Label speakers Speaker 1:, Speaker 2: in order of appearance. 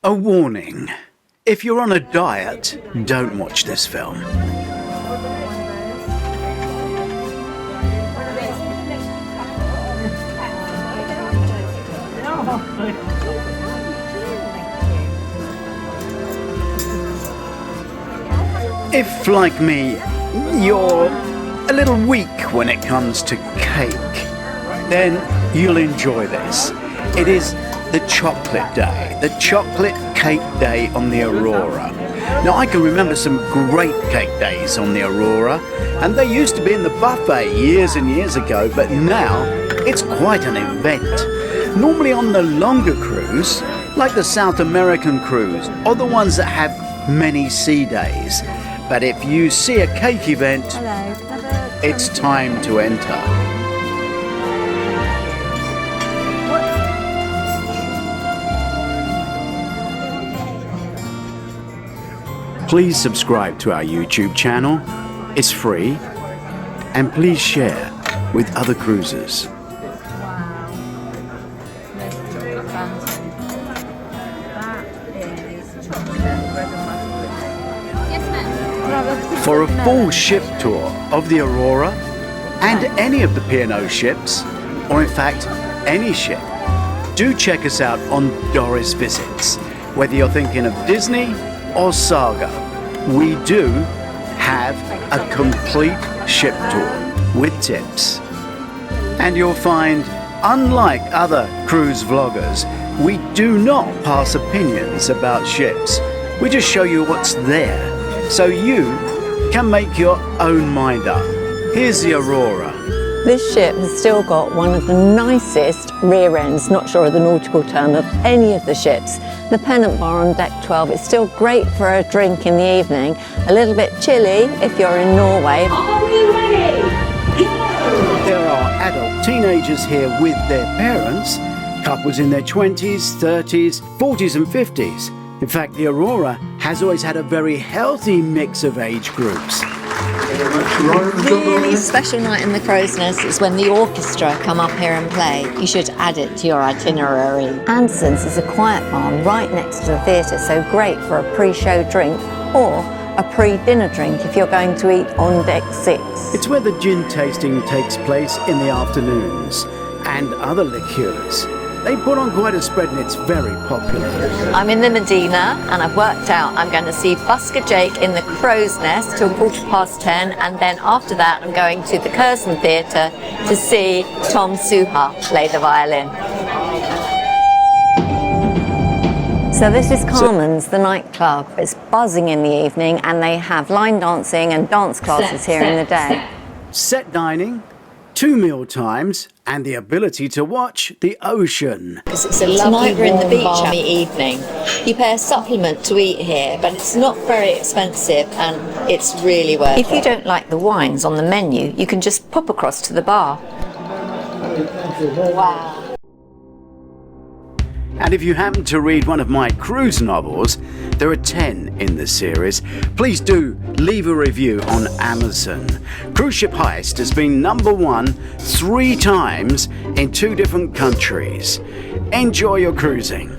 Speaker 1: A warning. If you're on a diet, don't watch this film. If, like me, you're a little weak when it comes to cake, then you'll enjoy this. It is the chocolate day, the chocolate cake day on the Aurora. Now, I can remember some great cake days on the Aurora, and they used to be in the buffet years and years ago, but now it's quite an event. Normally on the longer cruise, like the South American cruise, or the ones that have many sea days. But if you see a cake event, it's time to enter. Please subscribe to our YouTube channel. It's free. And please share with other cruisers. For a full ship tour of the Aurora and any of the P&O ships, or in fact, any ship, do check us out on Doris Visits. Whether you're thinking of Disney or Saga, we do have a complete ship tour with tips. And you'll find, unlike other cruise vloggers, we do not pass opinions about ships. We just show you what's there, so you can make your own mind up. Here's the Aurora.
Speaker 2: This ship has still got one of the nicest rear ends, not sure of the nautical term, of any of the ships. The pennant bar on deck 12 is still great for a drink in the evening, a little bit chilly if you're in Norway.
Speaker 3: Are we ready? Go!
Speaker 1: There are adult teenagers here with their parents, couples in their 20s, 30s, 40s and 50s. In fact, the Aurora has always had a very healthy mix of age groups.
Speaker 2: Really special night in the Crow's Nest is when the orchestra come up here and play. You should add it to your itinerary. Anson's is a quiet bar right next to the theatre, so great for a pre-show drink or a pre-dinner drink if you're going to eat on deck 6.
Speaker 1: It's where the gin tasting takes place in the afternoons, and other liqueurs. They put on quite a spread and it's very popular.
Speaker 2: I'm in the Medina and I've worked out I'm going to see Busker Jake in the Crow's Nest till 10:15, and then after that I'm going to the Curzon Theatre to see Tom Suha play the violin. So this is Carmen's, the nightclub. It's buzzing in the evening and they have line dancing and dance classes here in the day.
Speaker 1: Set dining, 2 meal times, and the ability to watch the ocean.
Speaker 2: It's a lovely, we're in the beach balmy evening. You pay a supplement to eat here, but it's not very expensive and it's really worth it. If you don't like the wines on the menu, you can just pop across to the bar. Wow.
Speaker 1: And if you happen to read one of my cruise novels, there are 10 in the series, please do leave a review on Amazon. Cruise Ship Heist has been #1 3 times in 2 different countries. Enjoy your cruising.